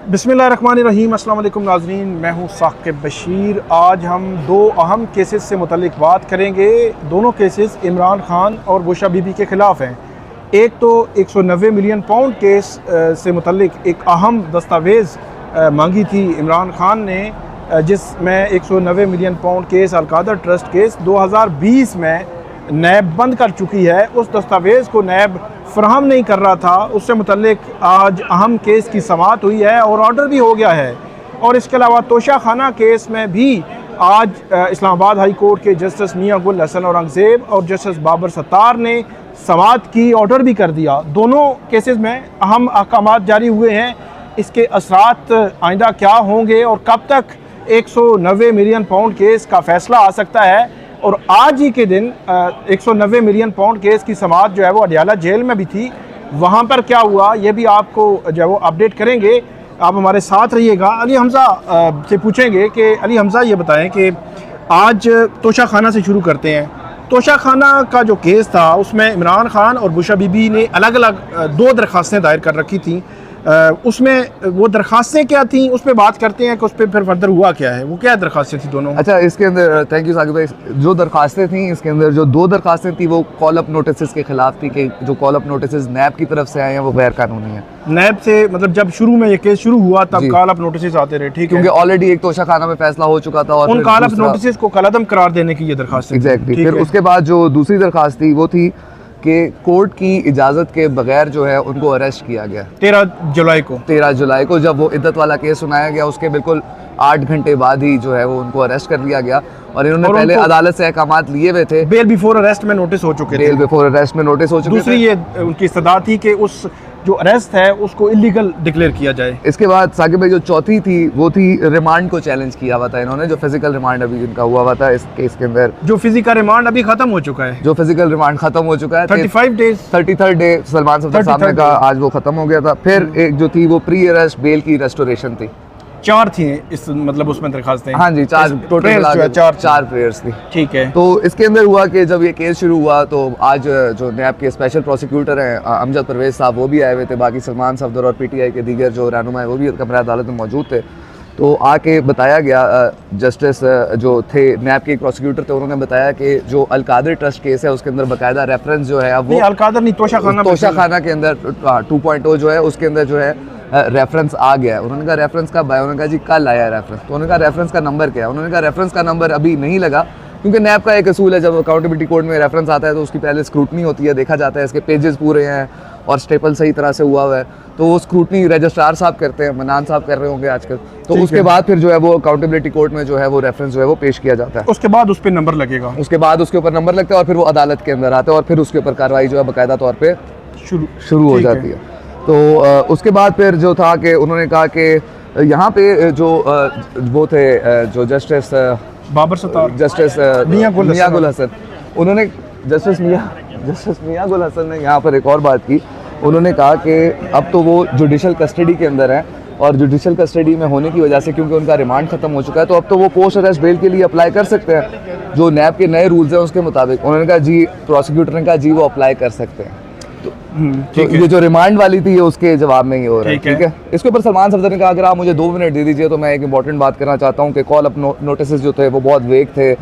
बिस्मिल्लाहिर्रहमानिर्रहीम। अस्सलाम वालेकुम नाज़रीन, मैं हूँ साकिब बशीर। आज हम दो अहम केसेस से मुतल्लिक बात करेंगे। दोनों केसेस इमरान खान और बुशरा बीबी के ख़िलाफ़ हैं। एक तो 190 मिलियन पाउंड केस से मुतल्लिक एक अहम दस्तावेज़ मांगी थी इमरान खान ने, जिसमें 190 million pound case Al-Qadir trust case 2020 में नैब बंद कर चुकी है। उस दस्तावेज़ को नैब फ़राहम नहीं कर रहा था। उससे मुतल्लिक आज अहम केस की समाअत हुई है और ऑर्डर भी हो गया है। और इसके अलावा तोशा खाना केस में भी आज इस्लामाबाद हाई कोर्ट के जस्टिस मियां गुल हसन औरंगज़ेब और जस्टिस बाबर सत्तार ने समाअत की, ऑर्डर भी कर दिया। दोनों केसेस में अहम अहकामात जारी हुए हैं। इसके असरात आइंदा क्या होंगे और कब तक 190 मिलियन पाउंड केस का फ़ैसला आ सकता है। और आज ही के दिन 190 मिलियन पाउंड केस की समाअत जो है वो अडियाला जेल में भी थी। वहाँ पर क्या हुआ ये भी आपको जो है वो अपडेट करेंगे। आप हमारे साथ रहिएगा। अली हमज़ा से पूछेंगे कि अली हमज़ा ये बताएं कि आज तोशा खाना से शुरू करते हैं। तोशा खाना का जो केस था उसमें इमरान खान और बुशरा बीबी ने अलग अलग दो दरख्वास्तें दायर कर रखी थी। उसमें वो दरख्वास्तें क्या थी उस पर बात करते हैं कि उस पर फिर फर्दर हुआ क्या है, वो क्या दरख्वास्तें थी दोनों। अच्छा, इसके अंदर थैंक यू साकिब भाई। जो दरख्वास्तें थी इसके अंदर जो दो दरख्वास्तें थी वो कॉल अप नोटिस के खिलाफ थी कि जो कॉल अप नोटिस नैब की तरफ से आए हैं वो गैर कानूनी है। नैब से मतलब जब शुरू में ये केस शुरू हुआ तब कॉल अप नोटिस आते रहे, ठीक है, क्योंकि ऑलरेडी एक तोशा खाना में फैसला हो चुका था और उन कॉल अप नोटिस को कलअदम करार देने की ये दरख्वास्त एग्जैक्टली। फिर उसके बाद जो दूसरी दरख्वास्त थी वो थी कि कोर्ट की इजाज़त के बगैर जो है उनको अरेस्ट किया गया 13 जुलाई को जब वो इद्दत वाला केस सुनाया गया उसके बिल्कुल 8 घंटे बाद ही जो है वो उनको अरेस्ट कर लिया गया। और इन्होंने पहले अदालत से अहकामात लिए हुए थे। बेल बिफोर अरेस्ट में नोटिस हो चुके थे। बेल बिफोर अरेस्ट में नोटिस हो चुके थे। दूसरी ये उनकी इस्तदा थी कि उस जो अरेस्ट है उसको इलीगल डिक्लेयर किया जाए। इसके बाद साकिब भाई जो चौथी थी वो थी रिमांड को चैलेंज किया हुआ था इन्होंने, जो फिजिकल रिमांड अभी इनका हुआ हुआ था इस केस के अंदर। जो फिजिकल रिमांड अभी खत्म हो चुका है, जो फिजिकल रिमांड खत्म हो चुका है 33rd डे सलमान सफदर साहब ने कहा आज वो खत्म हो गया था। फिर एक जो थी वो प्री अरेस्ट बेल की रेस्टोरेशन थी। 4 थी इस मतलब उसमें दरखास्तें। हाँ जी, 4 टोटल चार प्रेयर्स थी, ठीक है। तो इसके अंदर हुआ कि जब ये केस शुरू हुआ तो आज जो नैब के स्पेशल प्रोसिक्यूटर हैं अमजद परवेज साहब वो भी आए हुए थे। बाकी सलमान सफदर और पीटीआई के दीगर जो रहनुमा है वो भी कमरा अदालत में मौजूद थे। तो आके बताया गया, जस्टिस जो थे नैब के एक प्रोसिक्यूटर थे उन्होंने बताया कि जो अलकादर ट्रस्ट केस है उसके अंदर बाकायदा रेफरेंस जो है अब वो अलकादर नहीं तोशा खाना के अंदर 2.0 जो है उसके अंदर जो है रेफरेंस आ गया है। उन्होंने कहा रेफरेंस कब आया, उन्होंने कहा जी कल आया रेफरेंस। तो उन्होंने कहा रेफरेंस का नंबर क्या है, उन्होंने कहा रेफरेंस का नंबर अभी नहीं लगा, क्योंकि नैब का एक असूल है जब अकाउंटेबिलिटी कोड में रेफरेंस आता है तो उसकी पहले स्क्रूटनी होती है, देखा जाता है इसके पेजेस पूरे हैं और स्टेपल सही तरह से हुआ हुआ है। तो वो स्क्रूटनी रजिस्ट्रार साहब करते हैं, मनान साहब कर रहे होंगे आजकल। तो उसके बाद फिर जो है वो अकाउंटेबिलिटी कोड में जो है वो रेफरेंस जो है वो पेश किया जाता है। उसके बाद उस पर नंबर लगेगा, उसके बाद उसके ऊपर नंबर लगता है और फिर वो अदालत के अंदर आता है और फिर उसके ऊपर कार्रवाई जो है बाकायदा तौर पर शुरू हो जाती है। तो उसके बाद फिर जो था कि उन्होंने कहा कि यहाँ पे जो वो थे जो जस्टिस बाबर सत्तार, जस्टिस मियां गुल हसन, उन्होंने जस्टिस मियां गुल हसन ने यहाँ पर एक और बात की। उन्होंने कहा कि अब तो वो जुडिशल कस्टडी के अंदर हैं और जुडिशल कस्टडी में होने की वजह से क्योंकि उनका रिमांड खत्म हो चुका है तो अब तो वो पोस्ट अरेस्ट बेल के लिए अप्लाई कर सकते हैं जो नैब के नए रूल्स हैं उसके मुताबिक। उन्होंने कहा जी, प्रोसिक्यूटर ने कहा जी वो अप्लाई कर सकते हैं। तो ये जो रिमांड वाली थी ये उसके जवाब में ही हो रहा है, ठीक है। इसके ऊपर सलमान सफदर ने कहा अगर आप मुझे 2 मिनट दे दीजिए तो मैं एक इंपॉर्टेंट बात करना चाहता हूँ कि कॉल अप नोटिस जो थे वो बहुत वेग थे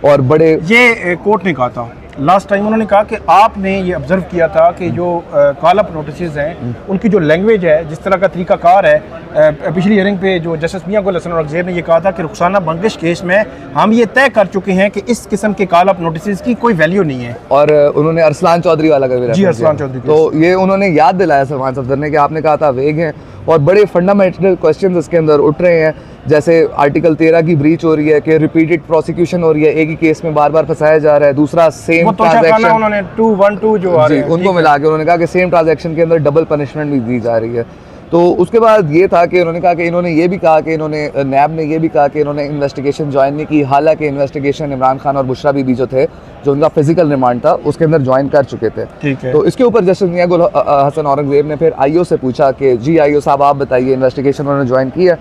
और बड़े। ये कोर्ट ने कहा था लास्ट टाइम, उन्होंने कहा कि आपने ये ऑब्जर्व किया था कि जो कॉल अप नोटिस हैं उनकी जो लैंग्वेज है, जिस तरह का तरीकाकार है। पिछली हियरिंग पे जो जस्टिस मियां गुल हसन औरंगज़ेब ने ये कहा था कि रुखसाना बंदिश केस में हम ये तय कर चुके हैं कि इस किस्म के कॉल अप नोटिस की कोई वैल्यू नहीं है। और उन्होंने अरसलान चौधरी वाला का भी जी, अरसलान चौधरी, तो ये उन्होंने याद दिलाया सलमान सफदर ने कि आपने कहा था वेग हैं और बड़े फंडामेंटल क्वेश्चंस इसके अंदर उठ रहे हैं। जैसे आर्टिकल 13 की ब्रीच हो रही है कि रिपीटेड प्रोसिक्यूशन हो रही है, एक ही केस में बार बार फंसाया जा रहा है। दूसरा सेम ट्रांजैक्शन उन्होंने 212 जो आ रहे हैं उनको मिला के उन्होंने कहा कि सेम ट्रांजैक्शन के अंदर डबल पनिशमेंट भी दी जा रही है। तो उसके बाद ये था कि उन्होंने कहा कि इन्होंने ये भी कहा कि इन्होंने नैब ने ये भी कहा कि इन्होंने इन्वेस्टिगेशन ज्वाइन नहीं की, हालांकि इन्वेस्टिगेशन इमरान खान और बुशरा बीबी जो थे जो उनका फिजिकल रिमांड था उसके अंदर ज्वाइन कर चुके थे, ठीक है। तो इसके ऊपर जस्टिस मियां गुल हसन औरंगज़ेब ने फिर आईओ से पूछा कि जी आईओ साहब आप बताइए इन्वेस्टिगेशन उन्होंने ज्वाइन की है।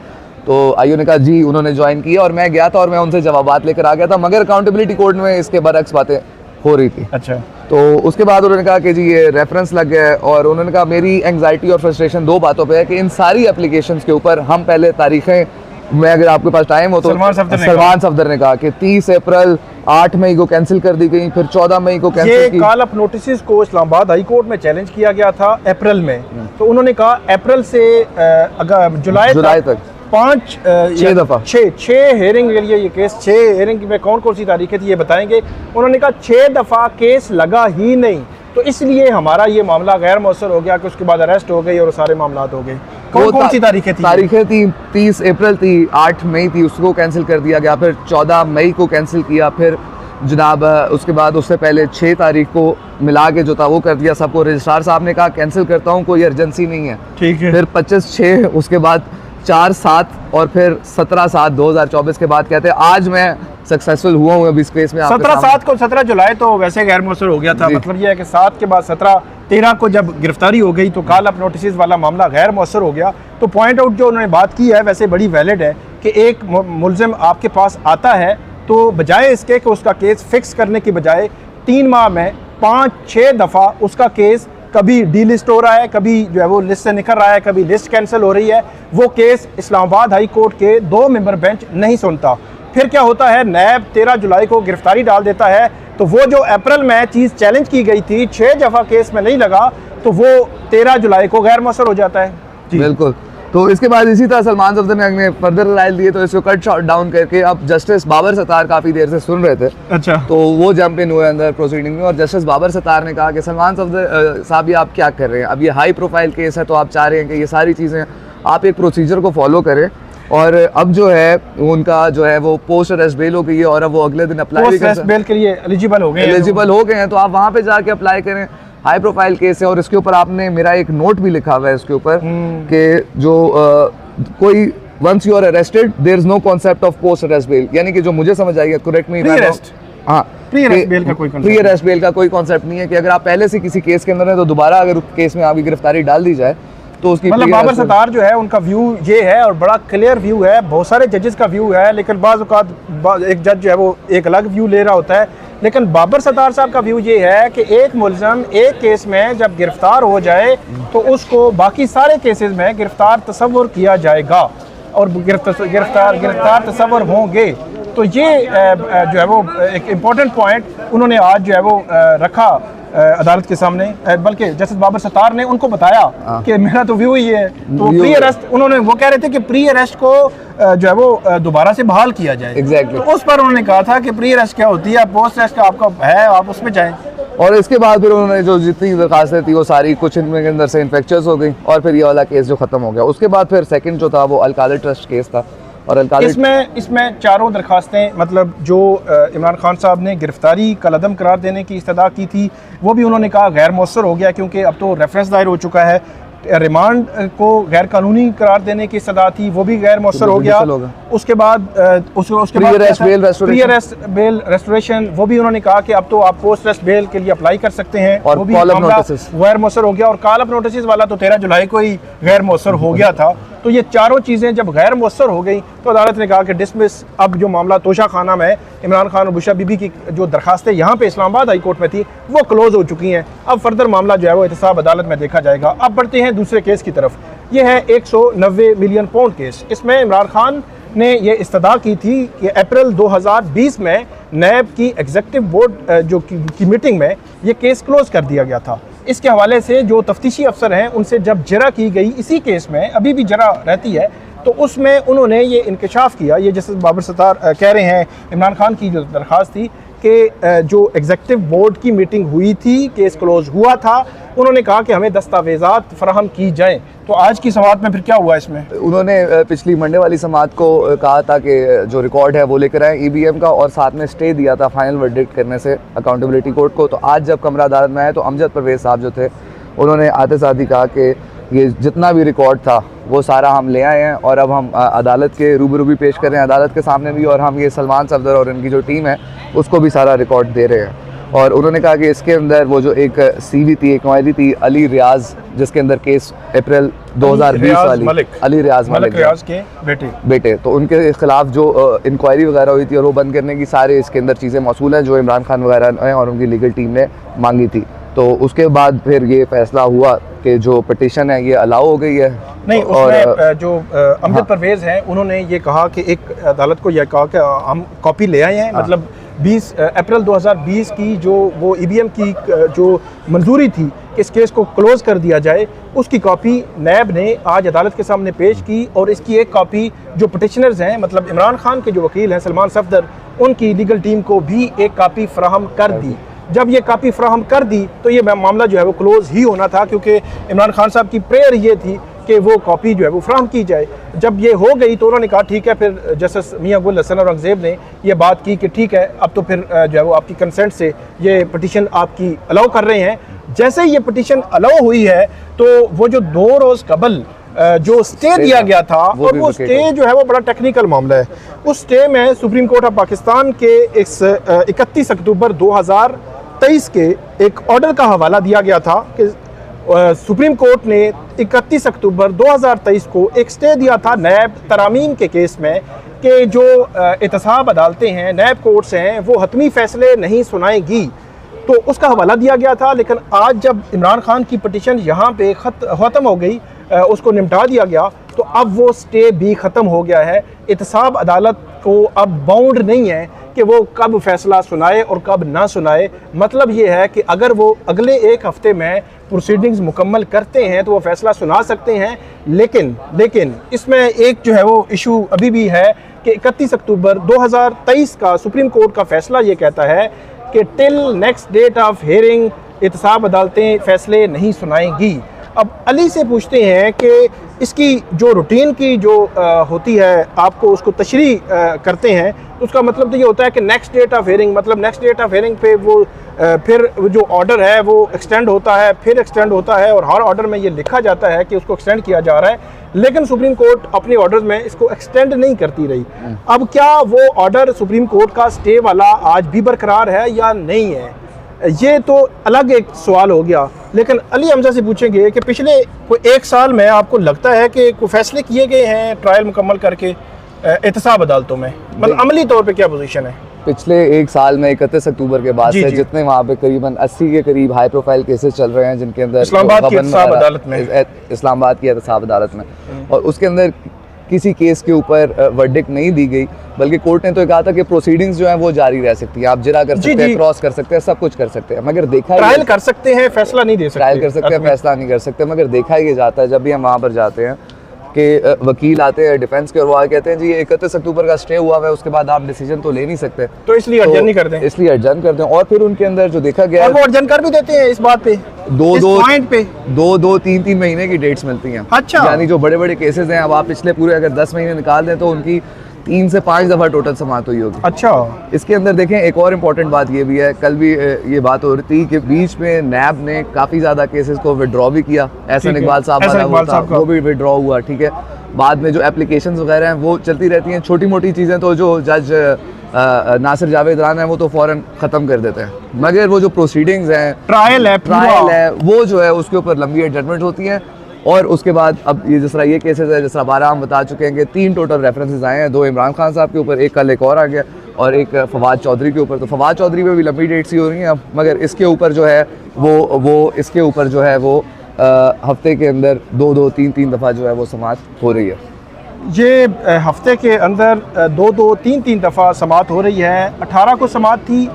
तो आईओ ने कहा जी उन्होंने ज्वाइन किया और मैं गया था और मैं उनसे जवाबात लेकर आ गया था, मगर अकाउंटेबिलिटी कोड में इसके बरअक्स बातें हो रही थी। अच्छा। तो उसके बाद उन्होंने कहा कि जी ये रेफरेंस लग गया है, और उन्होंने कहा मेरी एंग्जाइटी और फ्रस्ट्रेशन दो बातों पे है कि इन सारी एप्लीकेशंस के ऊपर हम पहले तारीखें, मैं अगर आपके पास टाइम हो तो सलमान सफदर ने कहा कि 30 अप्रैल 8 मई को कैंसिल कर दी गई, फिर 14 मई को कैंसिल की। कॉल अप नोटिस को इस्लामाबाद हाई कोर्ट में चैलेंज किया गया था अप्रैल में, तो उन्होंने कहा अप्रैल से अगर जुलाई तक 6 हेयरिंग के लिए ये केस, 6 हेयरिंग में कौन कौन सी तारीखें थी ये बताएंगे। उन्होंने कहा 6 दफ़ा केस लगा ही नहीं, तो इसलिए हमारा ये मामला गैर मौसर हो गया कि उसके बाद अरेस्ट हो गई और सारे मामला हो गए। कौन सी तारीखें थी? तारीखें थी 30 अप्रैल थी, 8 मई थी, उसको कैंसिल कर दिया गया, फिर 14 मई को कैंसिल किया, फिर जनाब उसके बाद उससे पहले 6 तारीख को मिला के जो था वो कर दिया सबको। रजिस्ट्रार साहब ने कहा कैंसिल करता हूँ, कोई अर्जेंसी नहीं है, ठीक है। फिर 25/6 उसके बाद 4/7 और फिर 17/7/2024 के बाद कहते हैं आज मैं सक्सेसफुल हुआ हूँ अभी इस केस में। 17/7 को 17 जुलाई तो वैसे गैर मौसर हो गया था, मतलब ये है कि 7 के बाद 17-13 को जब गिरफ्तारी हो गई तो कॉल अप नोटिस वाला मामला गैर मौसर हो गया। तो पॉइंट आउट जो उन्होंने बात की है वैसे बड़ी वैलिड है कि एक मुलजिम आपके पास आता है तो बजाय इसके कि उसका केस फिक्स करने की बजाय 3 माह में 5-6 दफ़ा उसका केस कभी डी लिस्ट हो रहा है, कभी जो है वो लिस्ट से निकल रहा है, कभी लिस्ट कैंसिल हो रही है, वो केस इस्लामाबाद हाई कोर्ट के 2 मेंबर बेंच नहीं सुनता। फिर क्या होता है, नैब 13 जुलाई को गिरफ्तारी डाल देता है, तो वो जो अप्रैल में चीज़ चैलेंज की गई थी 6 दफ़ा केस में नहीं लगा, तो वो 13 जुलाई को गैर मौसर हो जाता है। बिल्कुल। तो इसके बाद इसी तरह सलमान सफदर ने फर्दर राइल दिए, तो इसको कट शॉट डाउन करके अब जस्टिस बाबर सत्तार काफ़ी देर से सुन रहे थे। अच्छा। तो वो जंप इन हुए अंदर प्रोसीडिंग में, और जस्टिस बाबर सत्तार ने कहा कि सलमान सफदर साहब ये आप क्या कर रहे हैं, अब ये हाई प्रोफाइल केस है तो आप चाह रहे हैं कि ये सारी चीज़ें आप एक प्रोसीजर को फॉलो करें, और अब जो है उनका जो है वो पोस्ट अरेस्ट बेल हो गई है, और अब वो अगले दिन अप्लाई भी कर बेल के लिए एलिजिबल हो गए हैं, तो आप वहाँ पे जाके अप्लाई करें। हाई प्रोफाइल केस है, और इसके ऊपर आपने मेरा एक नोट भी लिखा हुआ है इसके ऊपर कि जो कोई once you are arrested there is no concept of post arrest bail, यानी कि जो मुझे समझ आई है, करेक्ट मी, हाँ, प्री अरेस्ट बेल का कोई कॉन्सेप्ट नहीं है कि अगर आप पहले से किसी केस के अंदर हैं तो दोबारा अगर केस में आपकी गिरफ्तारी डाल दी जाए तो उसकी, मतलब बाबर सत्तार जो है उनका व्यू ये है, और बड़ा क्लियर व्यू है, बहुत सारे जजेस का व्यू है, लेकिन बाज़ औक़ात एक जज जो है वो एक अलग व्यू ले रहा होता है, लेकिन बाबर सत्तार साहब का व्यू ये है कि एक मुलज़म एक केस में जब गिरफ्तार हो जाए तो उसको बाकी सारे केसेस में गिरफ्तार तस्वुर किया जाएगा, और गिरफ्तार तस्वुर होंगे। तो ये जो है वो एक इम्पॉर्टेंट पॉइंट उन्होंने आज जो है वो रखा अदालत के सामने, बल्कि जस्टिस बाबर सत्तार ने उनको बताया कि मेरा तो व्यू ही है। तो प्री अरेस्ट उन्होंने वो कह रहे थे कि प्री अरेस्ट को जो है वो दोबारा से बहाल किया जाए। Exactly. तो उस पर उन्होंने कहा था कि प्री अरेस्ट क्या होती है, पोस्ट अरेस्ट का आपका है, आप उसमें जाएं। और इसके बाद फिर उन्होंने जो जितनी दरखास्तें थी वो सारी कुछ इनके अंदर से इन्फेक्चर्स हो गई, और फिर ये वाला केस जो खत्म हो गया। उसके बाद फिर सेकंड जो था वो अलकादर ट्रस्ट केस था, और इसमें चारों दरखास्तें, मतलब जो इमरान खान साहब ने गिरफ्तारी कलअदम करार देने की इस्तदा की थी वो भी उन्होंने कहा गैर मौसर हो गया, क्योंकि अब तो रेफरेंस दायर हो चुका है। रिमांड को गैर कानूनी करार देने की इस्तदा थी, वो भी गैर मौसर हो गया। उसके बाद प्री अरेस्ट बेल रेस्टोरेशन, वो भी उन्होंने कहा कि अब तो आप पोस्ट अरेस्ट बेल के लिए अप्लाई कर सकते हैं, और वो भी गैर मौसर हो गया। और कॉल अप नोटिस वाला तो 13 जुलाई को ही गैर मौसर हो गया था। तो ये चारों चीज़ें जब गैर मौसर हो गई तो अदालत ने कहा कि डिसमिस, अब जो मामला तोशा खाना में इमरान खान और बुशरा बीबी की जो दरखास्तें यहाँ पे इस्लामाबाद हाई कोर्ट में थी वो क्लोज हो चुकी हैं। अब फर्दर मामला जो है वो एहतसाब अदालत में देखा जाएगा। अब बढ़ते हैं दूसरे केस की तरफ। ये है 190 मिलियन पाउंड केस। इसमें इमरान खान ने ये इस्तदा की थी कि अप्रैल 2020 में नैब की एग्जीक्यूटिव बोर्ड जो की मीटिंग में ये केस क्लोज कर दिया गया था। इसके हवाले से जो तफ्तीशी अफसर हैं उनसे जब जरा की गई इसी केस में, अभी भी जरा रहती है, तो उसमें उन्होंने ये इंकशाफ किया, ये जैसे बाबर सत्तार कह रहे हैं, इमरान खान की जो दरख्वास्त थी कि जो एग्जीक्यूटिव बोर्ड की मीटिंग हुई थी, केस क्लोज हुआ था, उन्होंने कहा कि हमें दस्तावेज़ात फराहम की जाएँ। तो आज की समाअत में फिर क्या हुआ इसमें? उन्होंने पिछली मंडे वाली समाअत को कहा था कि जो रिकॉर्ड है वो लेकर आए EBM का, और साथ में स्टे दिया था फाइनल वर्डिक्ट करने से अकाउंटेबिलिटी कोर्ट को। तो आज जब कमरा अदालत में आए तो अमजद परवेज साहब जो थे उन्होंने आते साथ ही कहा कि ये जितना भी रिकॉर्ड था वो सारा हम ले आए हैं, और अब हम अदालत के रूबरू भी पेश कर रहे हैं, अदालत के सामने भी, और हम ये सलमान सफदर और इनकी जो टीम है उसको भी सारा रिकॉर्ड दे रहे हैं। और उन्होंने कहा कि इसके अंदर वो जो एक सीवी थी, एक इंक्वायरी थी अली रियाज, जिसके अंदर केस अप्रैल 2020 वाली, अली रियाज मलिक रियाज के बेटे, तो उनके खिलाफ जो इंक्वायरी वगैरह हुई थी और वो बंद करने की सारे इसके अंदर चीज़ें मौसूल हैं जो इमरान खान वगैरह ने और उनकी लीगल टीम ने मांगी थी। तो उसके बाद फिर ये फैसला हुआ कि जो पिटीशन है ये अलाउ हो गई है। नहीं, उसमें जो अमजद परवेज़ हैं उन्होंने ये कहा कि एक अदालत को यह कहा कि हम कॉपी ले आए हैं, मतलब 20 अप्रैल 2020 की जो वो EBM की जो मंजूरी थी कि इस केस को क्लोज़ कर दिया जाए, उसकी कॉपी नैब ने आज अदालत के सामने पेश की और इसकी एक कॉपी जो पटिशनर्स हैं, मतलब इमरान खान के जो वकील हैं सलमान सफदर, उनकी लीगल टीम को भी एक कॉपी फराहम कर दी। जब ये कॉपी फराहम कर दी तो ये मामला जो है वो क्लोज़ ही होना था, क्योंकि इमरान खान साहब की प्रेयर ये थी कि वो कॉपी जो है वो फराहम की जाए। जब ये हो गई तो उन्होंने कहा ठीक है, फिर जस्टिस मियां गुल हसन औरंगज़ेब ने ये बात की कि ठीक है, अब तो फिर जो है वो आपकी कंसेंट से ये पटिशन आपकी अलाउ कर रहे हैं। जैसे ही ये पटिशन अलाउ हुई है तो वो जो 2 रोज़ कबल जो स्टे दिया गया था, और वो स्टे जो है वो बड़ा टेक्निकल मामला है। उस स्टे में सुप्रीम कोर्ट ऑफ पाकिस्तान के 31 अक्टूबर 2023 के एक ऑर्डर का हवाला दिया गया था कि सुप्रीम कोर्ट ने 31 अक्टूबर 2023 को एक स्टे दिया था नैब तरामीम के केस में कि जो एहतसाब अदालतें हैं, नैब कोर्ट्स हैं, वो हतमी फैसले नहीं सुनाएगी, तो उसका हवाला दिया गया था। लेकिन आज जब इमरान खान की पटिशन यहाँ पे ख़त्म हो गई, उसको निपटा दिया गया, तो अब वो स्टे भी ख़त्म हो गया है। एहतसाब अदालत को अब बाउंड नहीं है कि वो कब फैसला सुनाए और कब ना सुनाए। मतलब ये है कि अगर वो अगले 1 हफ्ते में प्रोसीडिंग्स मुकम्मल करते हैं तो वो फैसला सुना सकते हैं। लेकिन इसमें एक जो है वो इशू अभी भी है कि 31 अक्टूबर 2023 का सुप्रीम कोर्ट का फैसला ये कहता है कि till next date of hearing एहतसाब अदालतें फैसले नहीं सुनाएंगी। अब अली से पूछते हैं कि इसकी जो रूटीन की जो होती है, आपको उसको तशरीह करते हैं, तो उसका मतलब तो ये होता है कि नेक्स्ट डेट ऑफ हियरिंग, मतलब नेक्स्ट डेट ऑफ हियरिंग पे वो फिर जो ऑर्डर है वो एक्सटेंड होता है, फिर एक्सटेंड होता है, और हर ऑर्डर में ये लिखा जाता है कि उसको एक्सटेंड किया जा रहा है। लेकिन सुप्रीम कोर्ट अपने ऑर्डर्स में इसको एक्सटेंड नहीं करती रही। अब क्या वो ऑर्डर सुप्रीम कोर्ट का स्टे वाला आज भी बरकरार है या नहीं है, ये तो अलग एक सवाल हो गया। लेकिन अली हमजा से पूछेंगे कि पिछले कोई 1 साल में आपको लगता है कि कोई फैसले किए गए हैं ट्रायल मुकम्मल करके एहतसाब अदालतों में, मतलब अमली तौर पे क्या पोजीशन है? पिछले 1 साल में 31 अक्टूबर के बाद से जितने वहाँ पे करीबन 80 के करीब हाई प्रोफाइल केसेस चल रहे हैं, जिनके अंदर इस्लामाबाद की एहतसाब अदालत में, इस्लामाबाद की एहतसाब अदालत में, और उसके अंदर किसी केस के ऊपर वर्डिक्ट नहीं दी गई, बल्कि कोर्ट ने तो कहा था कि प्रोसीडिंग्स जो हैं वो जारी रह सकती हैं, आप जिरा कर सकते हैं, क्रॉस कर सकते हैं, सब कुछ कर सकते हैं, मगर देखा ट्रायल कर सकते हैं, फैसला नहीं दे सकते, ट्रायल कर सकते हैं, फैसला नहीं कर सकते। मगर देखा ये जाता है जब भी हम वहाँ पर जाते हैं कि वकील आते हैं डिफेंस के और वो आगे कहते हैं जी 31 अक्टूबर का स्टे हुआ है, उसके बाद आप डिसीजन तो ले नहीं सकते, तो इसलिए अर्जन नहीं करते, इसलिए अर्जन करते हैं। और फिर उनके अंदर जो देखा गया, और वो अर्जन कर भी देते हैं इस बात पे, दो 3 महीने की डेट्स मिलती हैं। अच्छा, यानी जो बड़े बड़े केसेस हैं, अब आप पिछले पूरे अगर 10 महीने निकाल दें तो उनकी 3 से 5 दफ़ा टोटल समाअत हुई होगी। अच्छा, इसके अंदर देखें एक और इम्पॉर्टेंट बात ये भी है, कल भी ये बात हो रही थी कि बीच में नैब ने काफ़ी ज़्यादा केसेस को विड्रॉ भी किया, एहसन इकबाल साहब वाला वो भी विड्रॉ हुआ, ठीक है। बाद में जो एप्लीकेशंस वगैरह हैं वो चलती रहती हैं, छोटी मोटी चीज़ें तो जो जज नासिर जावेद रान है वो तो फ़ौरन ख़त्म कर देते हैं, मगर वो जो प्रोसीडिंग्स हैं, ट्रायल है, वो जो है उसके ऊपर लंबी एडजमेंट होती हैं। और उसके बाद अब ये जिस तरह ये केसेस है, जिस तरह 12 हम बता चुके हैं कि 3 टोटल रेफरेंसेस आए हैं, 2 इमरान खान साहब के ऊपर, एक कल एक और आ गया, और एक फवाद चौधरी के ऊपर। तो फवाद चौधरी पे भी लंबी डेट्स ही हो रही हैं अब, मगर इसके ऊपर जो है वो इसके ऊपर जो है वो हफ्ते के अंदर 2-2, 3-3 दफ़ा जो है वो समाअत हो रही है। ये हफ्ते के अंदर 2-2, 3-3 दफ़ा समाअत हो रही है। 18 को समाअत थी,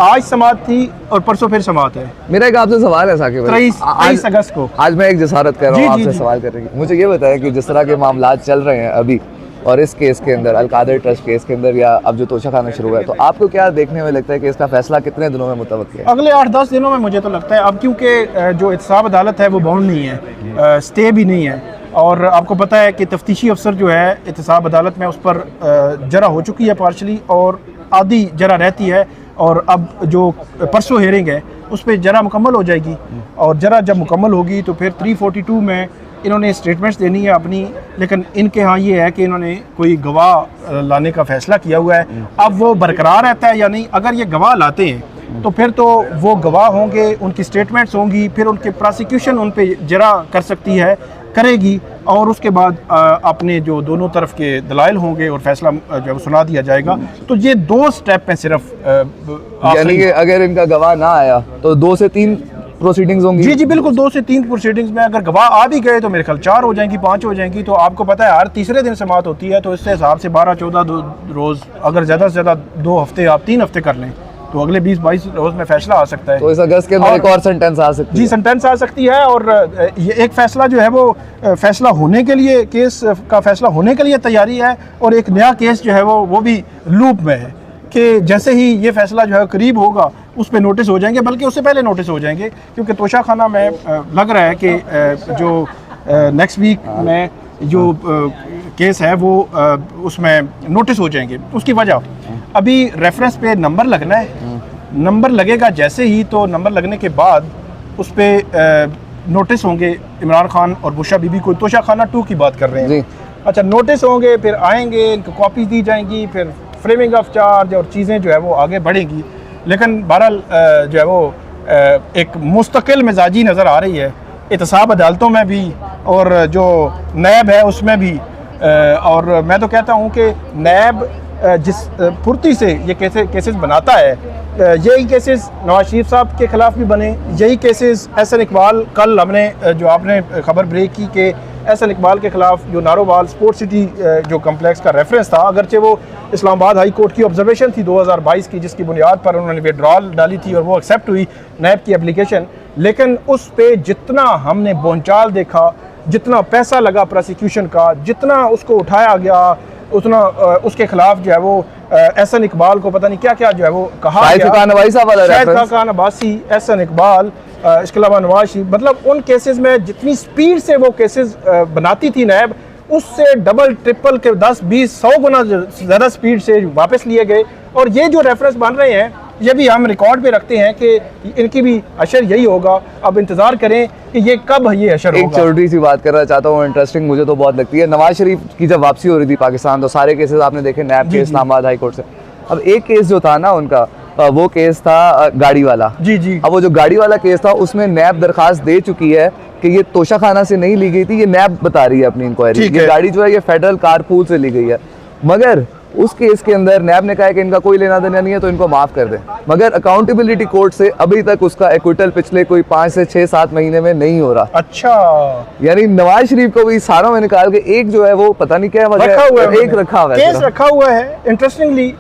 आज समाअत थी, और परसों फिर समाअत है। मेरा एक आपसे सवाल है साकिब भाई, 23 अगस्त को। आज मैं एक जसारत कर रहा हूँ आपसे सवाल करने की, मुझे ये बताएं कि जिस तरह के मामला चल रहे हैं अभी, और इस केस के अंदर अलकादर ट्रस्ट केस के अंदर, या अब जो तोशा खाना शुरू हुआ है, तो आपको क्या देखने में लगता है कि इसका फैसला कितने दिनों में मुतवक्किल है? अगले 8-10 दिनों में मुझे तो लगता है। अब क्योंकि जो एहतसाब अदालत है वो बाउंड नहीं है, स्टे भी नहीं है, और आपको पता है कि तफ्तीशी अफसर जो है एहतसाब अदालत में उस पर जरा हो चुकी है पार्शली, और आधी जरा रहती है, और अब जो परसों हेयरिंग है उस पर जरा मुकम्मल हो जाएगी, और जरा जब मुकम्मल होगी तो फिर 342 में इन्होंने स्टेटमेंट्स देनी है अपनी। लेकिन इनके यहाँ ये है कि इन्होंने कोई गवाह लाने का फ़ैसला किया हुआ है, अब वो बरकरार रहता है या नहीं। अगर ये गवाह लाते हैं तो फिर तो वो गवाह होंगे, उनकी स्टेटमेंट्स होंगी, फिर उनके प्रोसिक्यूशन उन पे जरा कर सकती है, करेगी, और उसके बाद अपने जो दोनों तरफ के दलाइल होंगे और फैसला जो है सुना दिया जाएगा। तो ये 2 स्टेप हैं सिर्फ। यानी कि अगर इनका गवाह ना आया तो 2 से 3 प्रोसीडिंग्स होंगी। जी जी बिल्कुल, 2 से 3 प्रोसीडिंग्स में अगर गवाह आ भी गए तो मेरे ख्याल 4 हो जाएंगी, 5 हो जाएंगी। तो आपको पता है हर तीसरे दिन समाअत होती है, तो इससे हिसाब से 12-14 रोज़, अगर ज़्यादा से ज़्यादा 2 हफ्ते आप 3 हफ्ते कर लें तो अगले 20-22 रोज़ में फैसला आ सकता है। तो इस अगस्त के अंदर एक और सेंटेंस आ सकती है। जी, सेंटेंस आ सकती है। और ये एक फैसला जो है वो फैसला होने के लिए, केस का फैसला होने के लिए तैयारी है, और एक नया केस जो है वो भी लूप में है कि जैसे ही ये फैसला जो है करीब होगा उस पर नोटिस हो जाएंगे, बल्कि उससे पहले नोटिस हो जाएंगे, क्योंकि तोशाखाना में लग रहा है कि जो नेक्स्ट वीक में जो केस है वो उसमें नोटिस हो जाएंगे। उसकी वजह अभी रेफरेंस पे नंबर लगना है, नंबर लगेगा जैसे ही, तो नंबर लगने के बाद उस पर नोटिस होंगे इमरान खान और बुशरा बीबी को। तोशाखाना 2 की बात कर रहे हैं। अच्छा, नोटिस होंगे, फिर आएंगे, इनको कॉपीज दी जाएंगी, फिर फ्रेमिंग ऑफ चार्ज और चीज़ें जो है वो आगे बढ़ेंगी। लेकिन बहरहाल जो है वो एक मुस्तकिल मिजाजी नज़र आ रही है एहतसाब अदालतों में भी, और जो नैब है उसमें भी। और मैं तो कहता हूँ कि नैब जिस फुर्ती से ये केसेस बनाता है, यही केसेस नवाज शरीफ साहब के ख़िलाफ़ भी बने, यही केसेस एहसन इकबाल, कल हमने जो आपने खबर ब्रेक की कि एहसन इकबाल के ख़िलाफ़ जो नारोवाल स्पोर्ट्स सिटी जो कम्प्लेक्स का रेफरेंस था, अगरचे वो इस्लामाबाद हाई कोर्ट की ऑब्जर्वेशन थी 2022 की, जिसकी बुनियाद पर उन्होंने विड्रॉल डाली थी और वो एक्सेप्ट हुई नैब की एप्लीकेशन, लेकिन उस पर जितना हमने बोंचाल देखा, जितना पैसा लगा प्रोसिक्यूशन का, जितना उसको उठाया गया, उतना उसके खिलाफ जो है वो एहसन इकबाल को पता नहीं क्या क्या जो है वो कहा गया। शाहिद खान अब्बासी, एहसन इकबाल, इसके अलावा नवाज शरीफ, मतलब उन केसेस में जितनी स्पीड से वो केसेस बनाती थी नैब, उससे डबल ट्रिपल के 10-20-100 गुना ज़्यादा स्पीड से वापस लिए गए। और ये जो रेफरेंस बन रहे हैं, ये भी हम रिकॉर्ड पे रखते हैं कि इनकी भी अशर यही होगा। अब इंतज़ार करें कि ये कब ये अशर होगा। एक छोटी सी बात करना चाहता हूँ, इंटरेस्टिंग मुझे तो बहुत लगती है। नवाज शरीफ की जब वापसी हो रही थी पाकिस्तान, तो सारे केसेस आपने देखे नैब के, इस्लामाबाद हाई कोर्ट से। अब एक केस जो था ना उनका, वो केस था गाड़ी वाला। जी जी। अब वो जो गाड़ी वाला केस था उसमें नैब दरखास्त दे चुकी है कि ये तोशाखाना से नहीं ली गई थी, ये नैब बता रही है अपनी इंक्वायरी। ये गाड़ी जो है ये फेडरल कारपूल से ली गई है, मगर उस केस के अंदर नैब ने कहा है कि इनका कोई लेना देना नहीं है तो इनको माफ कर दें। मगर अकाउंटेबिलिटी कोर्ट से अभी तक उसका एक्विटल पिछले कोई 5 से 6-7 महीने में नहीं हो रहा। अच्छा, यानी नवाज शरीफ को भी सारों में निकाल के एक जो है वो पता नहीं क्या वजह रखा हुआ है, एक रखा हुआ है, केस रखा हुआ है। इंटरेस्टिंगली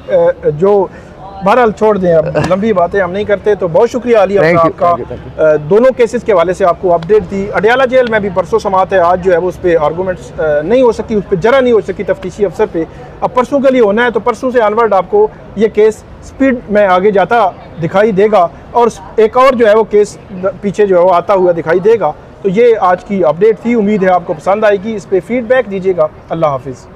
जो बहरहाल छोड़ दें, अब लंबी बातें हम नहीं करते। तो बहुत शुक्रिया अली आपका, दोनों केसेस के हवाले से आपको अपडेट दी। अडियाला जेल में भी परसों समाअत है, आज जो है वो उस पर आर्गूमेंट्स नहीं हो सकी, उस पर जरा नहीं हो सकी तफ्तीशी अफसर पे। अब परसों के लिए होना है, तो परसों से ऑनवर्ड आपको ये केस स्पीड में आगे जाता दिखाई देगा, और एक और जो है वो केस पीछे जो है वो आता हुआ दिखाई देगा। तो ये आज की अपडेट थी, उम्मीद है आपको पसंद आएगी। इस पर फीडबैक दीजिएगा। अल्लाह हाफिज़।